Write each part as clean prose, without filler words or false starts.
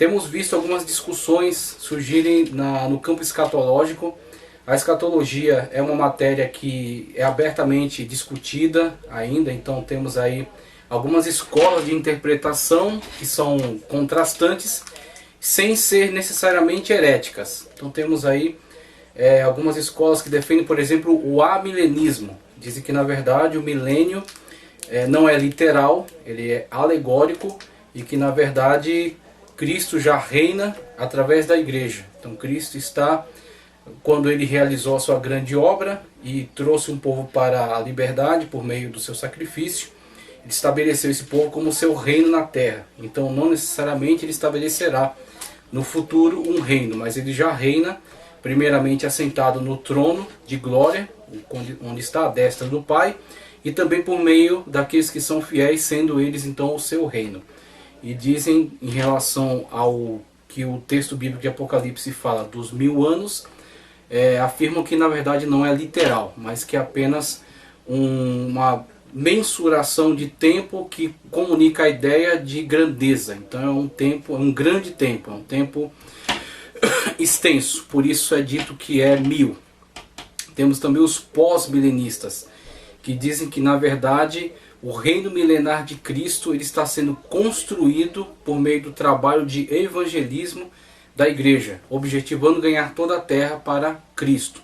Temos visto algumas discussões surgirem no campo escatológico. A escatologia é uma matéria que é abertamente discutida ainda, então temos aí algumas escolas de interpretação que são contrastantes, sem ser necessariamente heréticas. Então temos aí algumas escolas que defendem, por exemplo, o amilenismo. Dizem que na verdade o milênio não é literal, ele é alegórico e que na verdade Cristo já reina através da igreja. Então Cristo está, quando ele realizou a sua grande obra e trouxe um povo para a liberdade por meio do seu sacrifício, ele estabeleceu esse povo como seu reino na terra. Então não necessariamente ele estabelecerá no futuro um reino, mas ele já reina primeiramente assentado no trono de glória, onde está a destra do Pai, e também por meio daqueles que são fiéis, sendo eles então o seu reino. E dizem, em relação ao que o texto bíblico de Apocalipse fala dos 1000 anos, afirmam que na verdade não é literal, mas que é apenas uma mensuração de tempo que comunica a ideia de grandeza. Então é um tempo, é um grande tempo, é um tempo extenso, por isso é dito que é 1000. Temos também os pós-milenistas, que dizem que na verdade o reino milenar de Cristo ele está sendo construído por meio do trabalho de evangelismo da igreja, objetivando ganhar toda a terra para Cristo.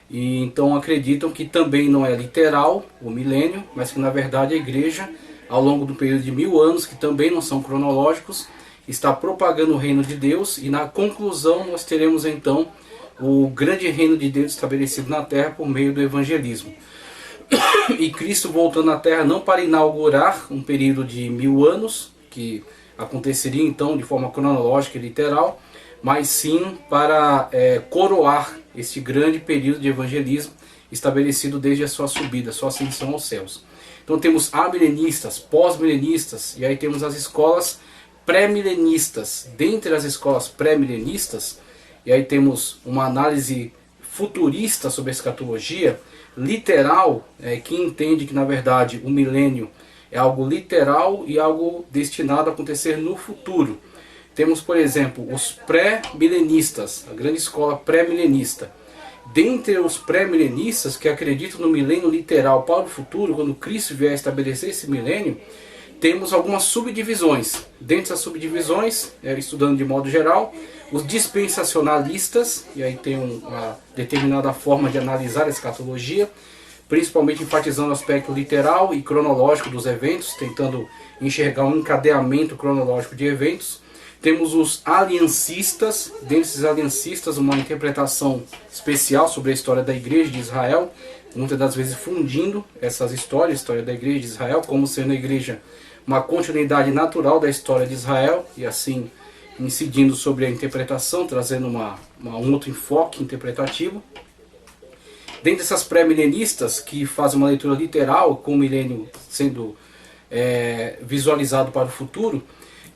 E então acreditam que também não é literal o milênio, mas que na verdade a igreja, ao longo do período de 1000 anos, que também não são cronológicos, está propagando o reino de Deus, e na conclusão nós teremos então o grande reino de Deus estabelecido na terra por meio do evangelismo. E Cristo voltando à terra não para inaugurar um período de 1000 anos, que aconteceria então de forma cronológica e literal, mas sim para coroar este grande período de evangelismo estabelecido desde a sua subida, a sua ascensão aos céus. Então temos amilenistas, pós-milenistas, e aí temos as escolas pré-milenistas. Dentre as escolas pré-milenistas, e aí temos uma análise futurista sobre a escatologia, literal, que entende que na verdade o milênio é algo literal e algo destinado a acontecer no futuro. Temos, por exemplo, os pré-milenistas, a grande escola pré-milenista. Dentre os pré-milenistas que acreditam no milênio literal para o futuro, quando Cristo vier estabelecer esse milênio, temos algumas subdivisões. Dentre as subdivisões, estudando de modo geral, os dispensacionalistas, e aí tem uma determinada forma de analisar a escatologia, principalmente enfatizando o aspecto literal e cronológico dos eventos, tentando enxergar um encadeamento cronológico de eventos. Temos os aliancistas, dentre esses aliancistas uma interpretação especial sobre a história da igreja de Israel, muitas das vezes fundindo essas histórias, a história da igreja de Israel, como sendo a igreja uma continuidade natural da história de Israel, e assim incidindo sobre a interpretação, trazendo um outro enfoque interpretativo. Dentre essas pré-milenistas que fazem uma leitura literal, com o milênio sendo visualizado para o futuro,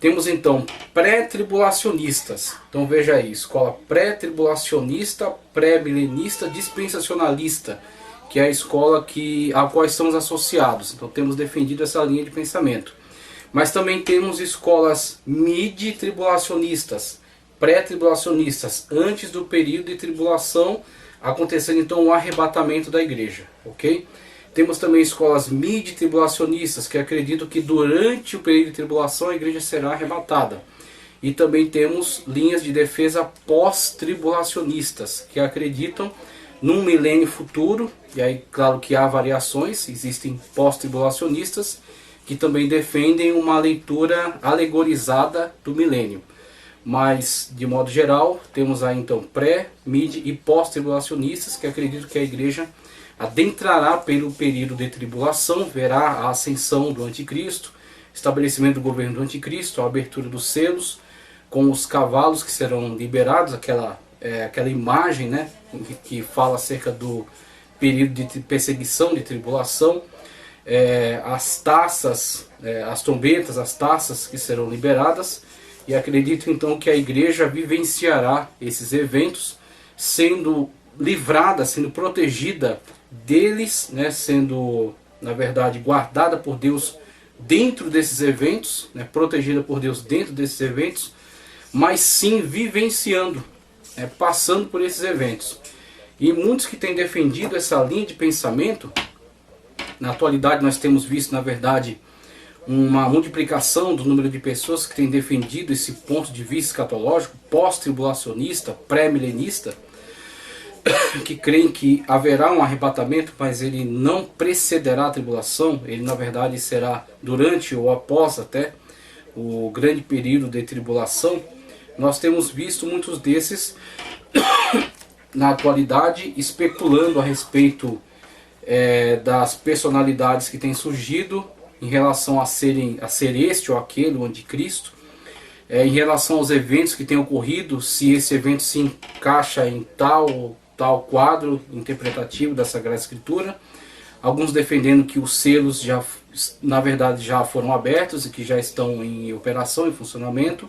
temos então pré-tribulacionistas. Então veja aí, escola pré-tribulacionista, pré-milenista, dispensacionalista, que é a escola a qual estamos associados. Então temos defendido essa linha de pensamento. Mas também temos escolas mid-tribulacionistas, pré-tribulacionistas, antes do período de tribulação, acontecendo então o arrebatamento da igreja, ok? Temos também escolas mid-tribulacionistas, que acreditam que durante o período de tribulação a igreja será arrebatada. E também temos linhas de defesa pós-tribulacionistas, que acreditam num milênio futuro, e aí claro que há variações, existem pós-tribulacionistas, que também defendem uma leitura alegorizada do milênio. Mas, de modo geral, temos aí então pré, mid e pós-tribulacionistas que acreditam que a igreja adentrará pelo período de tribulação, verá a ascensão do anticristo, estabelecimento do governo do anticristo, a abertura dos selos, com os cavalos que serão liberados, aquela imagem, né, que fala acerca do período de perseguição, de tribulação, as taças, as trombetas, as taças que serão liberadas, e acredito então que a igreja vivenciará esses eventos, sendo livrada, sendo protegida deles, né, sendo na verdade guardada por Deus dentro desses eventos, né, protegida por Deus dentro desses eventos, mas sim vivenciando, passando por esses eventos. E muitos que têm defendido essa linha de pensamento, na atualidade nós temos visto, na verdade, uma multiplicação do número de pessoas que têm defendido esse ponto de vista escatológico, pós-tribulacionista, pré-milenista, que creem que haverá um arrebatamento, mas ele não precederá a tribulação, ele na verdade será durante ou após até o grande período de tribulação. Nós temos visto muitos desses na atualidade especulando a respeito das personalidades que têm surgido em relação a ser este ou aquele, o anticristo, em relação aos eventos que têm ocorrido, se esse evento se encaixa em tal quadro interpretativo da Sagrada Escritura. Alguns defendendo que os selos já, na verdade, já foram abertos e que já estão em operação, em funcionamento,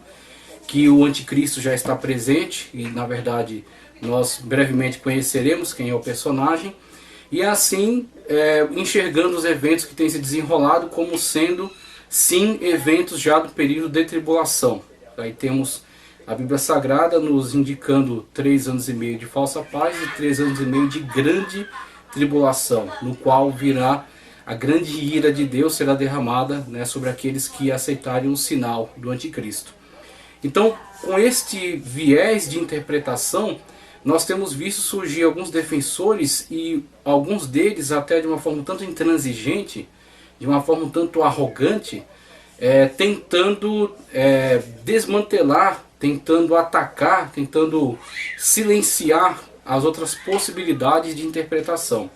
que o anticristo já está presente e, na verdade, nós brevemente conheceremos quem é o personagem, e assim enxergando os eventos que têm se desenrolado como sendo, sim, eventos já do período de tribulação. Aí temos a Bíblia Sagrada nos indicando 3 anos e meio de falsa paz e 3 anos e meio de grande tribulação, no qual virá a grande ira de Deus, será derramada, sobre aqueles que aceitarem o sinal do anticristo. Então, com este viés de interpretação, nós temos visto surgir alguns defensores, e alguns deles até de uma forma tanto intransigente, de uma forma tanto arrogante, tentando desmantelar, tentando atacar, tentando silenciar as outras possibilidades de interpretação.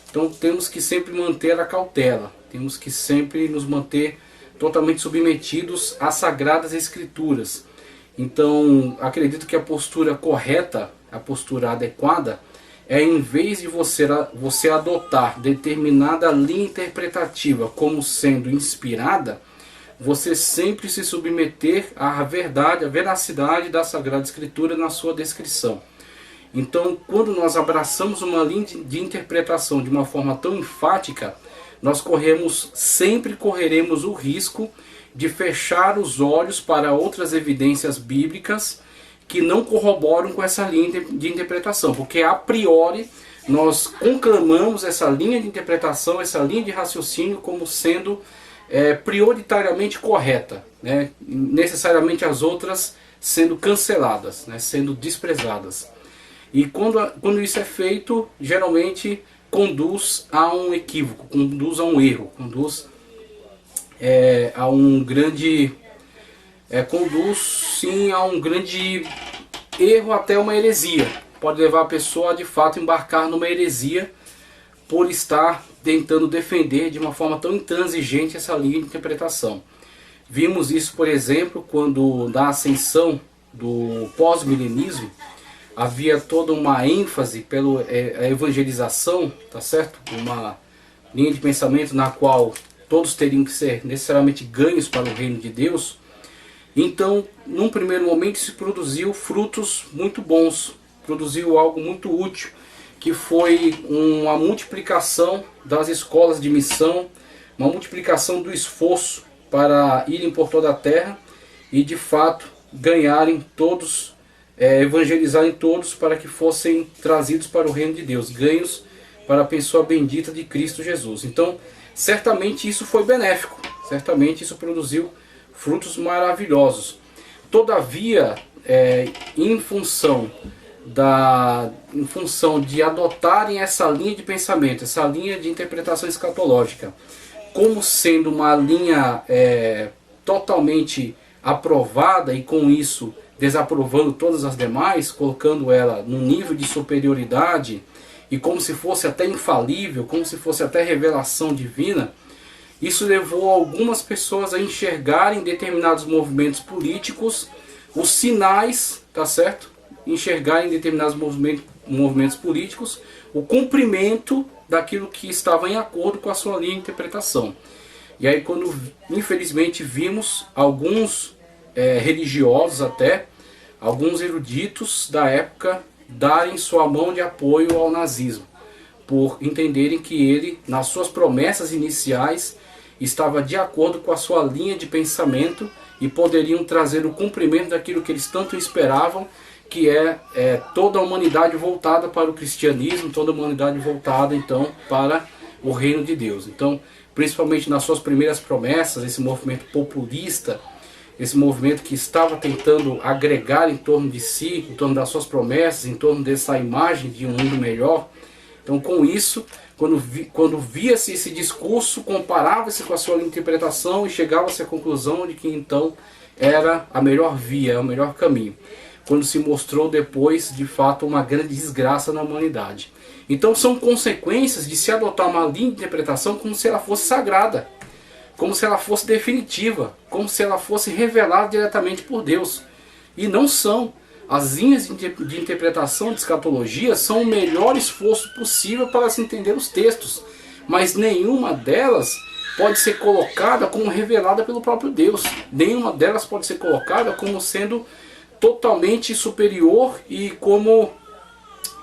Então temos que sempre manter a cautela, temos que sempre nos manter totalmente submetidos às Sagradas Escrituras. Então acredito que a postura correta, a postura adequada, em vez de você adotar determinada linha interpretativa como sendo inspirada, você sempre se submeter à verdade, à veracidade da Sagrada Escritura na sua descrição. Então, quando nós abraçamos uma linha de interpretação de uma forma tão enfática, nós sempre correremos o risco de fechar os olhos para outras evidências bíblicas que não corroboram com essa linha de interpretação, porque a priori nós conclamamos essa linha de interpretação, essa linha de raciocínio como sendo prioritariamente correta, necessariamente as outras sendo canceladas, sendo desprezadas. E quando isso é feito, geralmente conduz a um equívoco, conduz a um erro, conduz a um grande erro, até uma heresia. Pode levar a pessoa a de fato embarcar numa heresia por estar tentando defender de uma forma tão intransigente essa linha de interpretação. Vimos isso, por exemplo, quando na ascensão do pós-milenismo havia toda uma ênfase pela evangelização, tá certo? Uma linha de pensamento na qual todos teriam que ser necessariamente ganhos para o reino de Deus. Então, num primeiro momento, se produziu frutos muito bons, produziu algo muito útil, que foi uma multiplicação das escolas de missão, uma multiplicação do esforço para irem por toda a terra e de fato ganharem todos, evangelizarem todos para que fossem trazidos para o reino de Deus, ganhos para a pessoa bendita de Cristo Jesus. Então, certamente isso foi benéfico, certamente isso produziu frutos maravilhosos. Todavia, em função de adotarem essa linha de pensamento, essa linha de interpretação escatológica, como sendo uma linha totalmente aprovada, e com isso desaprovando todas as demais, colocando ela num nível de superioridade e como se fosse até infalível, como se fosse até revelação divina, isso levou algumas pessoas a enxergarem em determinados movimentos políticos os sinais, tá certo? Enxergar em determinados movimentos políticos o cumprimento daquilo que estava em acordo com a sua linha de interpretação. E aí, quando infelizmente vimos alguns religiosos, até alguns eruditos da época, darem sua mão de apoio ao nazismo, por entenderem que ele, nas suas promessas iniciais, estava de acordo com a sua linha de pensamento e poderiam trazer o cumprimento daquilo que eles tanto esperavam, que é toda a humanidade voltada para o cristianismo, toda a humanidade voltada então para o reino de Deus. Então, principalmente nas suas primeiras promessas, esse movimento populista, esse movimento que estava tentando agregar em torno de si, em torno das suas promessas, em torno dessa imagem de um mundo melhor. Então, com isso, quando via-se esse discurso, comparava-se com a sua interpretação e chegava-se à conclusão de que então era a melhor via, o melhor caminho. Quando se mostrou depois, de fato, uma grande desgraça na humanidade. Então são consequências de se adotar uma linha de interpretação como se ela fosse sagrada, como se ela fosse definitiva, como se ela fosse revelada diretamente por Deus. E não são. As linhas de interpretação de escatologia são o melhor esforço possível para se entender os textos, mas nenhuma delas pode ser colocada como revelada pelo próprio Deus. Nenhuma delas pode ser colocada como sendo totalmente superior e como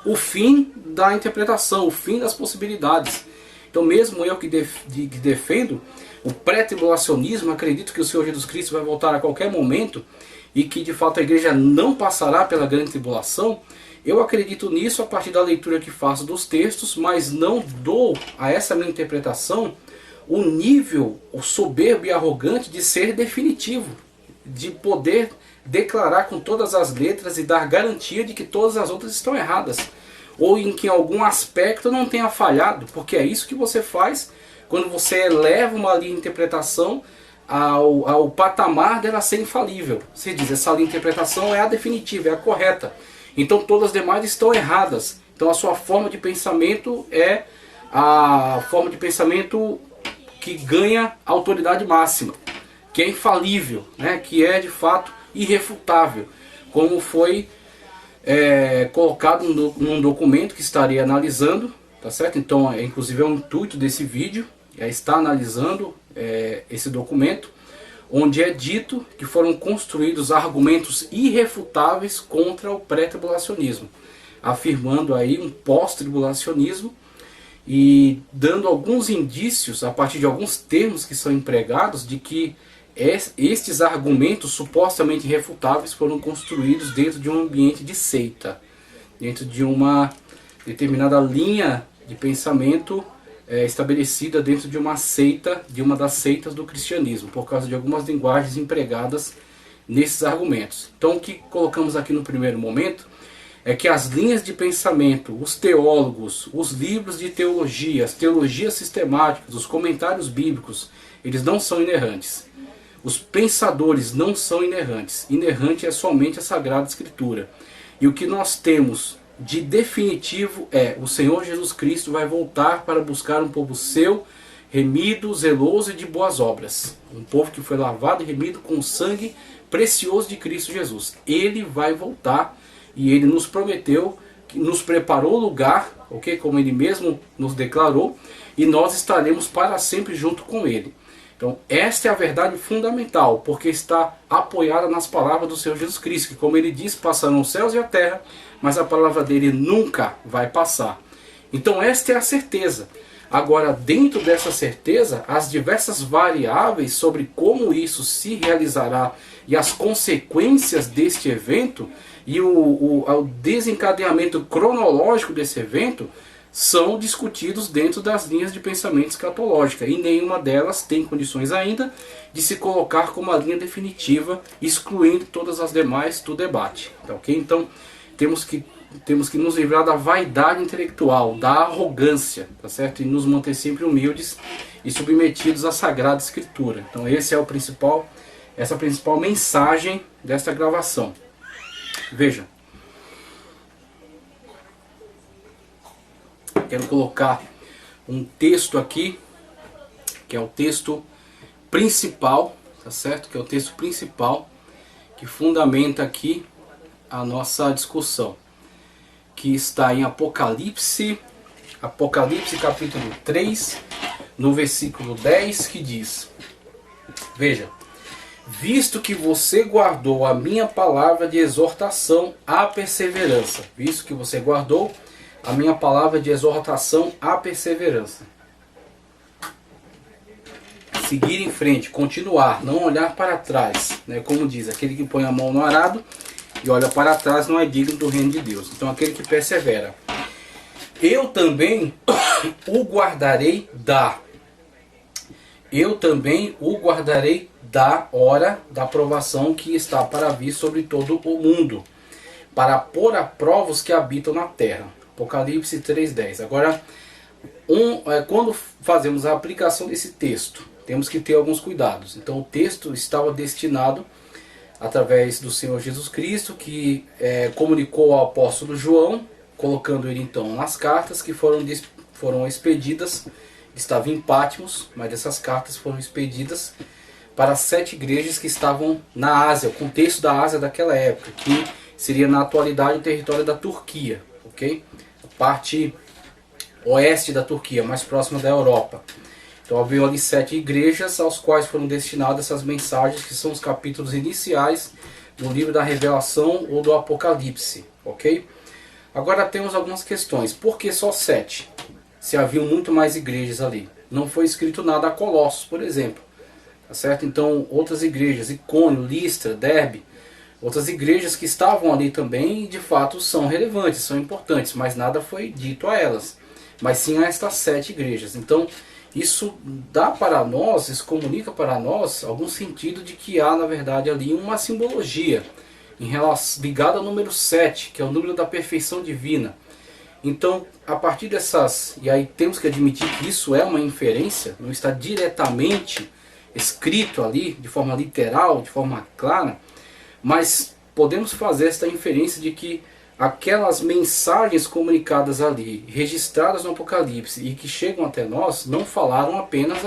o fim da interpretação, o fim das possibilidades. Então, mesmo eu que defendo o pré-tribulacionismo, acredito que o Senhor Jesus Cristo vai voltar a qualquer momento e que de fato a igreja não passará pela grande tribulação. Eu acredito nisso a partir da leitura que faço dos textos, mas não dou a essa minha interpretação o nível, o soberbo e arrogante de ser definitivo, de poder declarar com todas as letras e dar garantia de que todas as outras estão erradas, ou em que algum aspecto não tenha falhado, porque é isso que você faz quando você eleva uma linha de interpretação ao patamar dela ser infalível. Você diz, essa linha de interpretação é a definitiva, é a correta, então todas as demais estão erradas. Então a sua forma de pensamento é a forma de pensamento que ganha autoridade máxima, que é infalível, né? Que é de fato irrefutável, como foi colocado num documento que estarei analisando, tá certo? Então, inclusive é o intuito desse vídeo, está analisando esse documento, onde é dito que foram construídos argumentos irrefutáveis contra o pré-tribulacionismo, afirmando aí um pós-tribulacionismo e dando alguns indícios, a partir de alguns termos que são empregados, de que estes argumentos supostamente irrefutáveis foram construídos dentro de um ambiente de seita, dentro de uma determinada linha de pensamento estabelecida dentro de uma seita, de uma das seitas do cristianismo, por causa de algumas linguagens empregadas nesses argumentos. Então o que colocamos aqui no primeiro momento é que as linhas de pensamento, os teólogos, os livros de teologia, as teologias sistemáticas, os comentários bíblicos, eles não são inerrantes. Os pensadores não são inerrantes. Inerrante é somente a Sagrada Escritura. E o que nós temos de definitivo é: o Senhor Jesus Cristo vai voltar para buscar um povo seu, remido, zeloso e de boas obras. Um povo que foi lavado e remido com o sangue precioso de Cristo Jesus. Ele vai voltar e ele nos prometeu, que nos preparou lugar, ok? Como ele mesmo nos declarou, e nós estaremos para sempre junto com ele. Então, esta é a verdade fundamental, porque está apoiada nas palavras do Senhor Jesus Cristo, que, como ele diz, passarão os céus e a terra, mas a palavra dele nunca vai passar. Então, esta é a certeza. Agora, dentro dessa certeza, as diversas variáveis sobre como isso se realizará e as consequências deste evento e o desencadeamento cronológico desse evento são discutidos dentro das linhas de pensamento escatológica, e nenhuma delas tem condições ainda de se colocar como a linha definitiva, excluindo todas as demais do debate. Tá, ok? Então temos que nos livrar da vaidade intelectual, da arrogância, tá certo? E nos manter sempre humildes e submetidos à Sagrada Escritura. Então essa é a principal mensagem desta gravação. Veja, quero colocar um texto aqui, que é o texto principal, tá certo? Que é o texto principal que fundamenta aqui a nossa discussão, que está em Apocalipse capítulo 3, no versículo 10, que diz: veja, visto que você guardou a minha palavra de exortação à perseverança, visto que você guardou a minha palavra de exortação à perseverança. seguir em frente, continuar, não olhar para trás, né? Como diz, aquele que põe a mão no arado e olha para trás não é digno do reino de Deus. Então aquele que persevera. Eu também o guardarei da hora da provação que está para vir sobre todo o mundo, para pôr a prova os que habitam na terra. Apocalipse 3:10. Agora, quando fazemos a aplicação desse texto, temos que ter alguns cuidados. Então o texto estava destinado, através do Senhor Jesus Cristo, que comunicou ao apóstolo João, colocando ele então nas cartas que foram expedidas. Estava em Patmos, mas essas cartas foram expedidas para 7 igrejas que estavam na Ásia, o contexto da Ásia daquela época, que seria na atualidade o território da Turquia, ok? A parte oeste da Turquia, mais próxima da Europa. Então havia ali 7 igrejas aos quais foram destinadas essas mensagens, que são os capítulos iniciais do livro da Revelação ou do Apocalipse, ok? Agora temos algumas questões. Por que só 7? Se haviam muito mais igrejas ali. Não foi escrito nada a Colossos, por exemplo. Tá certo? Então outras igrejas, Icônio, Listra, Derbe, outras igrejas que estavam ali também, de fato são relevantes, são importantes, mas nada foi dito a elas. Mas sim a estas 7 igrejas. Então isso dá para nós, isso comunica para nós algum sentido de que há na verdade ali uma simbologia ligada ao número 7, que é o número da perfeição divina. Então, a partir dessas, e aí temos que admitir que isso é uma inferência, não está diretamente escrito ali, de forma literal, de forma clara, mas podemos fazer esta inferência de que aquelas mensagens comunicadas ali, registradas no Apocalipse e que chegam até nós, não falaram apenas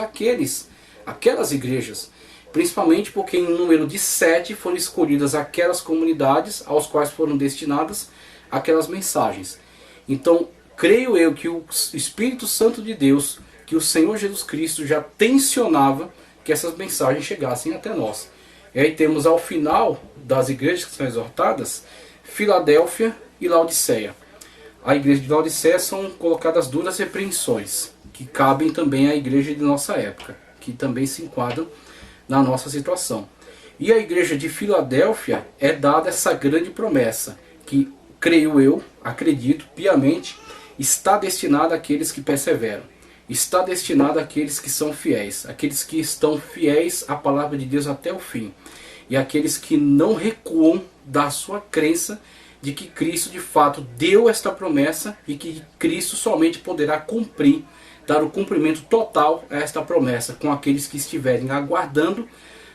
aquelas igrejas, principalmente porque em número de 7 foram escolhidas aquelas comunidades aos quais foram destinadas aquelas mensagens. Então, creio eu que o Espírito Santo de Deus, que o Senhor Jesus Cristo já tensionava que essas mensagens chegassem até nós. E aí temos ao final das igrejas que são exortadas, Filadélfia e Laodiceia. A igreja de Laodiceia são colocadas duras repreensões, que cabem também à igreja de nossa época, que também se enquadram na nossa situação. E a igreja de Filadélfia é dada essa grande promessa, que creio eu, acredito piamente, está destinada àqueles que perseveram. Está destinada àqueles que são fiéis, aqueles que estão fiéis à palavra de Deus até o fim. E aqueles que não recuam da sua crença de que Cristo de fato deu esta promessa e que Cristo somente poderá cumprir, dar o cumprimento total a esta promessa com aqueles que estiverem aguardando,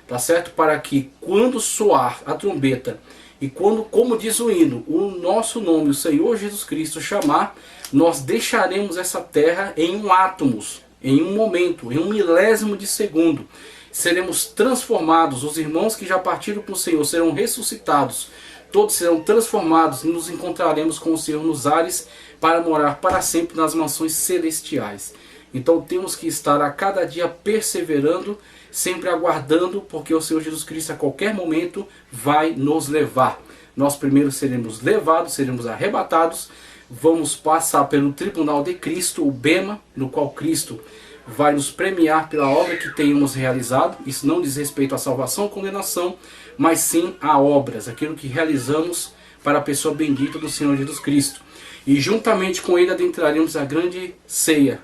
tá certo? Para que quando soar a trombeta e quando, como diz o hino, o nosso nome, o Senhor Jesus Cristo, chamar, nós deixaremos essa terra em um átomos, em um momento, em um milésimo de segundo. Seremos transformados, os irmãos que já partiram para o Senhor serão ressuscitados, todos serão transformados e nos encontraremos com o Senhor nos ares para morar para sempre nas mansões celestiais. Então temos que estar a cada dia perseverando, sempre aguardando, porque o Senhor Jesus Cristo a qualquer momento vai nos levar. Nós primeiro seremos levados, seremos arrebatados, vamos passar pelo tribunal de Cristo, o Bema, no qual Cristo vai nos premiar pela obra que tenhamos realizado. Isso não diz respeito à salvação ou condenação, mas sim a obras, aquilo que realizamos para a pessoa bendita do Senhor Jesus Cristo. E juntamente com ele adentraremos a grande ceia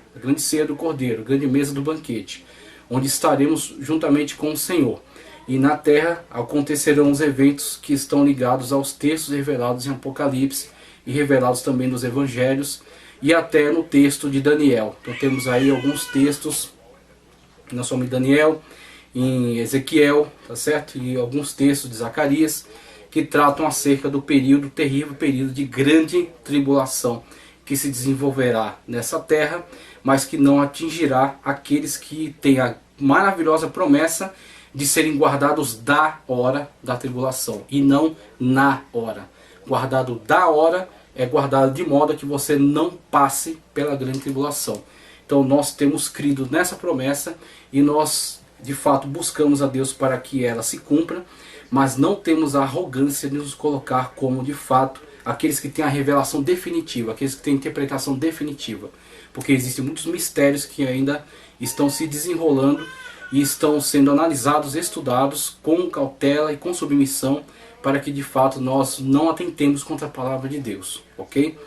do Cordeiro, a grande mesa do banquete, onde estaremos juntamente com o Senhor. E na terra acontecerão os eventos que estão ligados aos textos revelados em Apocalipse e revelados também nos Evangelhos e até no texto de Daniel. Então temos aí alguns textos, nós somos em Daniel, em Ezequiel, tá certo? E alguns textos de Zacarias que tratam acerca do período, terrível período de grande tribulação que se desenvolverá nessa terra, mas que não atingirá aqueles que têm a maravilhosa promessa de serem guardados da hora da tribulação e não na hora. Guardado da hora é guardado de modo que você não passe pela grande tribulação. Então nós temos crido nessa promessa e nós de fato buscamos a Deus para que ela se cumpra, mas não temos a arrogância de nos colocar como de fato aqueles que têm a revelação definitiva, aqueles que têm a interpretação definitiva, porque existem muitos mistérios que ainda estão se desenrolando e estão sendo analisados, estudados com cautela e com submissão, para que de fato nós não atentemos contra a palavra de Deus, ok?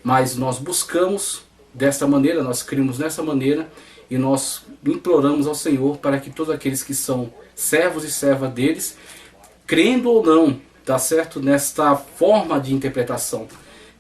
Mas nós buscamos desta maneira, nós cremos nessa maneira, e nós imploramos ao Senhor para que todos aqueles que são servos e servas deles, crendo ou não, tá certo, nesta forma de interpretação,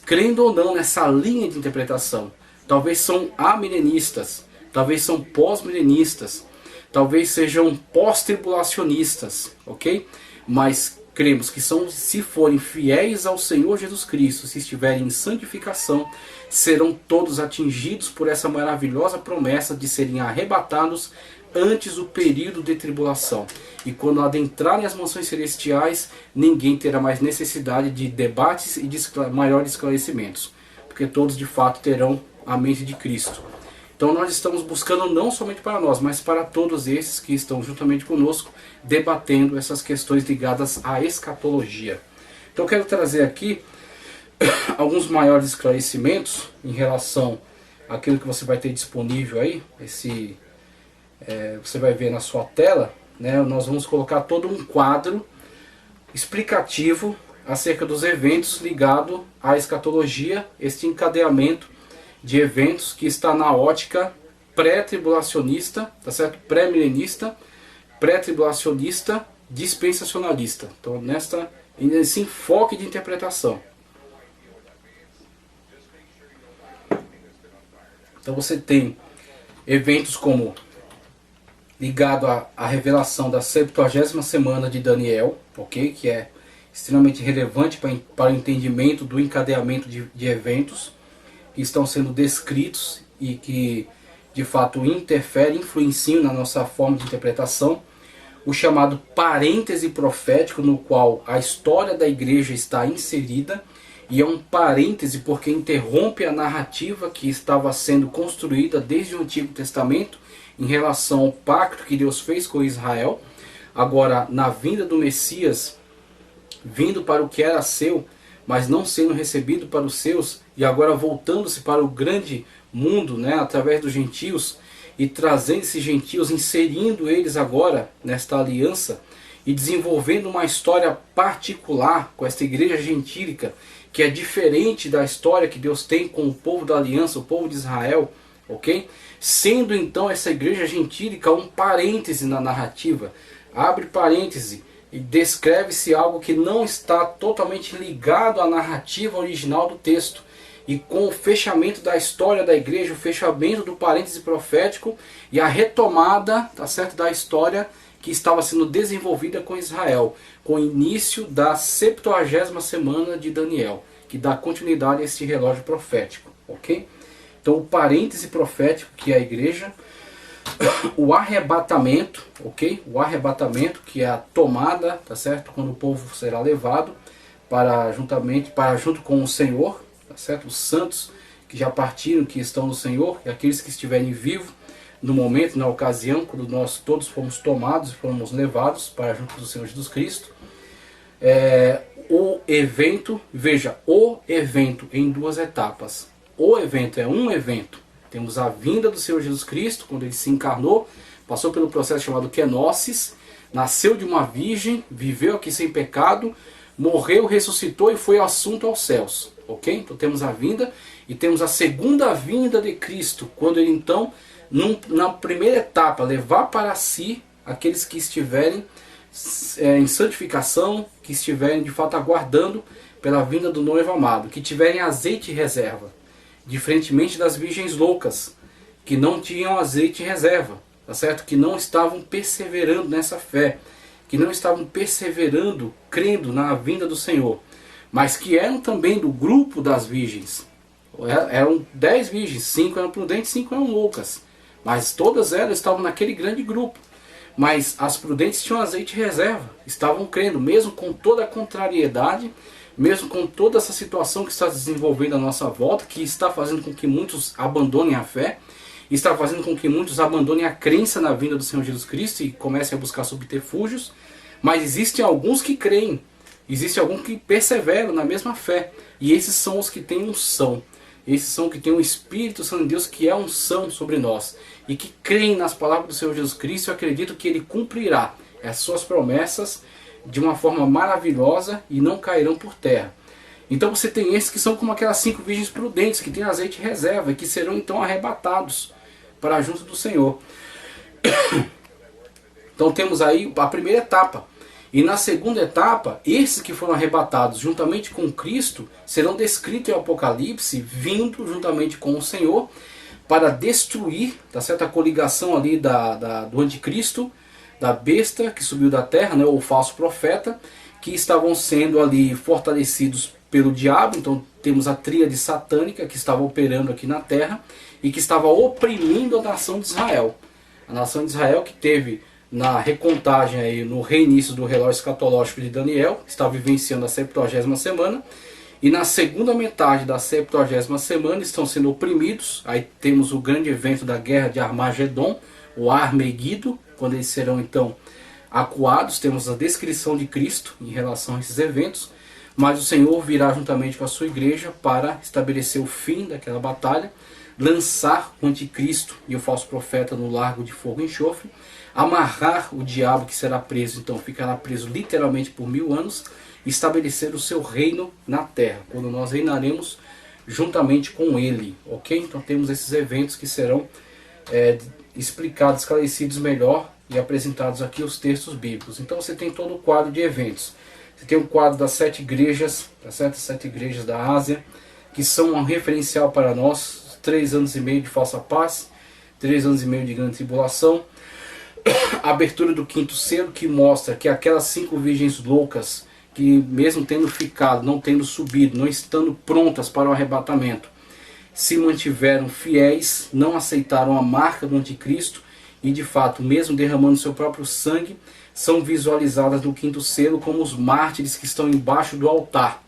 crendo ou não nessa linha de interpretação, talvez são amilenistas, talvez são pós-milenistas, talvez sejam pós-tribulacionistas, ok? Mas cremos que são, se forem fiéis ao Senhor Jesus Cristo, se estiverem em santificação, serão todos atingidos por essa maravilhosa promessa de serem arrebatados antes do período de tribulação. E quando adentrarem as mansões celestiais, ninguém terá mais necessidade de debates e de maiores esclarecimentos, porque todos de fato terão a mente de Cristo. Então nós estamos buscando não somente para nós, mas para todos esses que estão juntamente conosco, debatendo essas questões ligadas à escatologia. Então eu quero trazer aqui alguns maiores esclarecimentos em relação àquilo que você vai ter disponível aí. Você vai ver na sua tela, né? Nós vamos colocar todo um quadro explicativo acerca dos eventos ligados à escatologia, este encadeamento de eventos que está na ótica pré-tribulacionista, tá certo? Pré-milenista, pré-tribulacionista, dispensacionalista. Então, nesse enfoque de interpretação. Então você tem eventos como ligado à revelação da 70ª semana de Daniel, ok? Que é extremamente relevante para o entendimento do encadeamento de eventos que estão sendo descritos e que de fato interferem, influenciam na nossa forma de interpretação. O chamado parêntese profético, no qual a história da igreja está inserida, e é um parêntese porque interrompe a narrativa que estava sendo construída desde o Antigo Testamento em relação ao pacto que Deus fez com Israel. Agora, na vinda do Messias, vindo para o que era seu, mas não sendo recebido para os seus, e agora voltando-se para o grande mundo, né, através dos gentios, e trazendo esses gentios, inserindo eles agora nesta aliança, e desenvolvendo uma história particular com esta igreja gentílica, que é diferente da história que Deus tem com o povo da aliança, o povo de Israel, ok? Sendo então essa igreja gentílica um parêntese na narrativa, abre parêntese, e descreve-se algo que não está totalmente ligado à narrativa original do texto. E com o fechamento da história da igreja, o fechamento do parêntese profético e a retomada, tá certo, da história que estava sendo desenvolvida com Israel, com o início da 70ª semana de Daniel, que dá continuidade a este relógio profético, ok? Então o parêntese profético, que é a igreja, o arrebatamento, ok? O arrebatamento, que é a tomada, tá certo? Quando o povo será levado junto com o Senhor, tá certo? Os santos que já partiram, que estão no Senhor, e aqueles que estiverem vivos no momento, na ocasião, quando nós todos fomos tomados e fomos levados para junto do Senhor Jesus Cristo. O evento, veja, o evento em duas etapas. O evento é um evento. Temos a vinda do Senhor Jesus Cristo, quando ele se encarnou, passou pelo processo chamado kenosis, nasceu de uma virgem, viveu aqui sem pecado, morreu, ressuscitou e foi assunto aos céus. Ok? Então temos a vinda e temos a segunda vinda de Cristo, quando ele então, na primeira etapa, levar para si aqueles que estiverem em santificação, que estiverem de fato aguardando pela vinda do noivo amado, que tiverem azeite em reserva. Diferentemente das virgens loucas, que não tinham azeite em reserva, tá certo? Que não estavam perseverando nessa fé, que não estavam perseverando, crendo na vinda do Senhor, mas que eram também do grupo das virgens. Eram 10 virgens, 5 eram prudentes, 5 eram loucas, mas todas elas estavam naquele grande grupo. Mas as prudentes tinham azeite em reserva, estavam crendo, mesmo com toda a contrariedade, mesmo com toda essa situação que está desenvolvendo à nossa volta, que está fazendo com que muitos abandonem a fé, está fazendo com que muitos abandonem a crença na vinda do Senhor Jesus Cristo e comecem a buscar subterfúgios, mas existem alguns que creem, existem alguns que perseveram na mesma fé, e esses são os que têm unção, esses são os que têm o Espírito Santo de Deus, que é unção sobre nós, e que creem nas palavras do Senhor Jesus Cristo, eu acredito que Ele cumprirá as suas promessas de uma forma maravilhosa e não cairão por terra. Então você tem esses que são como aquelas 5 virgens prudentes, que têm azeite em reserva e que serão então arrebatados para junto do Senhor. Então temos aí a primeira etapa. E na segunda etapa, esses que foram arrebatados juntamente com Cristo serão descritos em Apocalipse, vindo juntamente com o Senhor para destruir, tá certo? A coligação ali do anticristo, da besta que subiu da terra, né, ou falso profeta, que estavam sendo ali fortalecidos pelo diabo. Então temos a tríade satânica que estava operando aqui na terra e que estava oprimindo a nação de Israel. A nação de Israel que teve na recontagem aí, no reinício do relógio escatológico de Daniel, está vivenciando a 70ª semana, e na segunda metade da 70ª semana estão sendo oprimidos. Aí temos o grande evento da guerra de Armagedon, o Armegido, quando eles serão então acuados. Temos a descrição de Cristo em relação a esses eventos, mas o Senhor virá juntamente com a sua igreja para estabelecer o fim daquela batalha, lançar o anticristo e o falso profeta no lago de fogo e enxofre, amarrar o diabo que será preso, então ficará preso literalmente por 1000 anos, e estabelecer o seu reino na terra, quando nós reinaremos juntamente com ele, ok? Então temos esses eventos que serão explicados, esclarecidos melhor e apresentados aqui os textos bíblicos. Então você tem todo o quadro de eventos. Você tem o quadro das 7 igrejas, tá certo? 7 igrejas da Ásia, que são um referencial para nós, 3 anos e meio de falsa paz, 3 anos e meio de grande tribulação, a abertura do 5º selo, que mostra que aquelas 5 virgens loucas, que mesmo tendo ficado, não tendo subido, não estando prontas para o arrebatamento, se mantiveram fiéis, não aceitaram a marca do anticristo e de fato, mesmo derramando seu próprio sangue, são visualizadas no 5º selo como os mártires que estão embaixo do altar.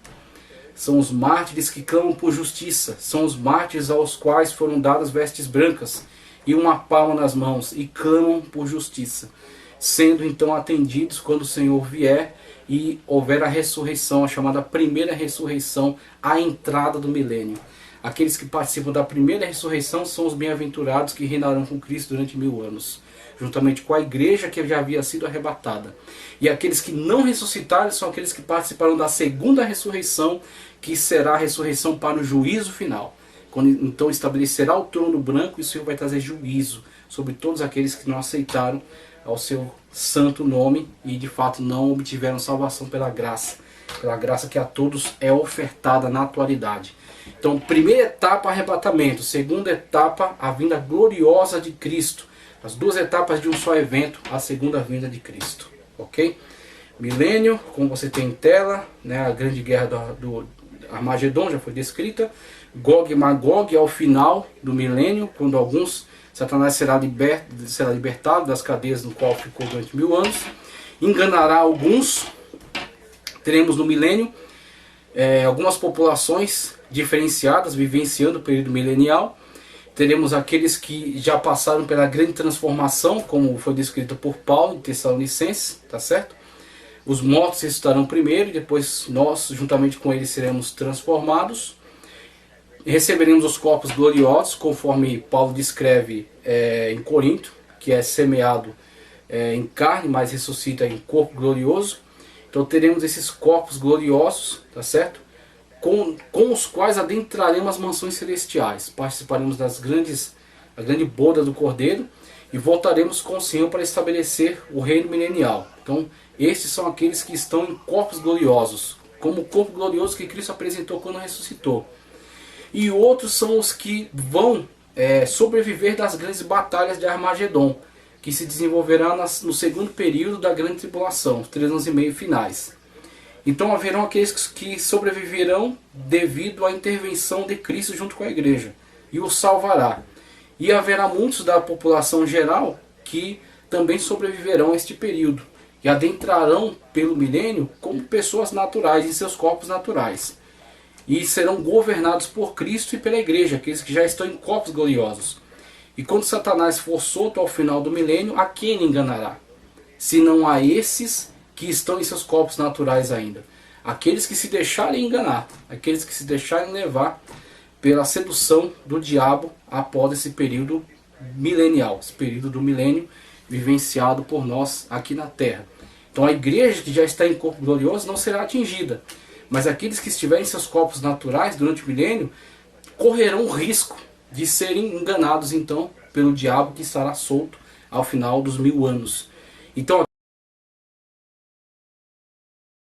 São os mártires que clamam por justiça, são os mártires aos quais foram dadas vestes brancas e uma palma nas mãos, e clamam por justiça, sendo então atendidos quando o Senhor vier e houver a ressurreição, a chamada primeira ressurreição, a entrada do milênio. Aqueles que participam da primeira ressurreição são os bem-aventurados que reinarão com Cristo durante 1000 anos, juntamente com a igreja que já havia sido arrebatada. E aqueles que não ressuscitaram são aqueles que participaram da segunda ressurreição, que será a ressurreição para o juízo final. Quando então estabelecerá o trono branco, e o Senhor vai trazer juízo sobre todos aqueles que não aceitaram ao seu santo nome e de fato não obtiveram salvação pela graça que a todos é ofertada na atualidade. Então, primeira etapa, arrebatamento. Segunda etapa, a vinda gloriosa de Cristo. As 2 etapas de um só evento, a segunda vinda de Cristo. Ok? Milênio, como você tem em tela, né, a grande guerra do Armagedon já foi descrita. Gog e Magog ao final do milênio, quando Satanás será libertado das cadeias no qual ficou durante 1000 anos. Enganará alguns. Teremos no milênio algumas populações diferenciadas, vivenciando o período milenial. Teremos aqueles que já passaram pela grande transformação, como foi descrito por Paulo em Tessalonicenses, tá certo? Os mortos ressuscitarão primeiro, e depois nós, juntamente com eles, seremos transformados. Receberemos os corpos gloriosos, conforme Paulo descreve em Corinto, que é semeado em carne, mas ressuscita em corpo glorioso. Então teremos esses corpos gloriosos, tá certo? Com os quais adentraremos as mansões celestiais, participaremos da grande boda do Cordeiro e voltaremos com o Senhor para estabelecer o reino milenial. Então estes são aqueles que estão em corpos gloriosos, como o corpo glorioso que Cristo apresentou quando ressuscitou. E outros são os que vão sobreviver das grandes batalhas de Armagedon, que se desenvolverá no segundo período da grande tribulação, os 3 anos e meio finais. Então haverão aqueles que sobreviverão devido à intervenção de Cristo junto com a igreja, e o salvará. E haverá muitos da população geral que também sobreviverão a este período, e adentrarão pelo milênio como pessoas naturais, em seus corpos naturais. E serão governados por Cristo e pela igreja, aqueles que já estão em corpos gloriosos. E quando Satanás for solto ao final do milênio, a quem ele enganará? Se não a esses que estão em seus corpos naturais ainda. Aqueles que se deixarem enganar, aqueles que se deixarem levar pela sedução do diabo após esse período milenial, esse período do milênio vivenciado por nós aqui na Terra. Então a igreja que já está em corpo glorioso não será atingida, mas aqueles que estiverem em seus corpos naturais durante o milênio correrão o risco de serem enganados então pelo diabo, que estará solto ao final dos 1000 anos. Então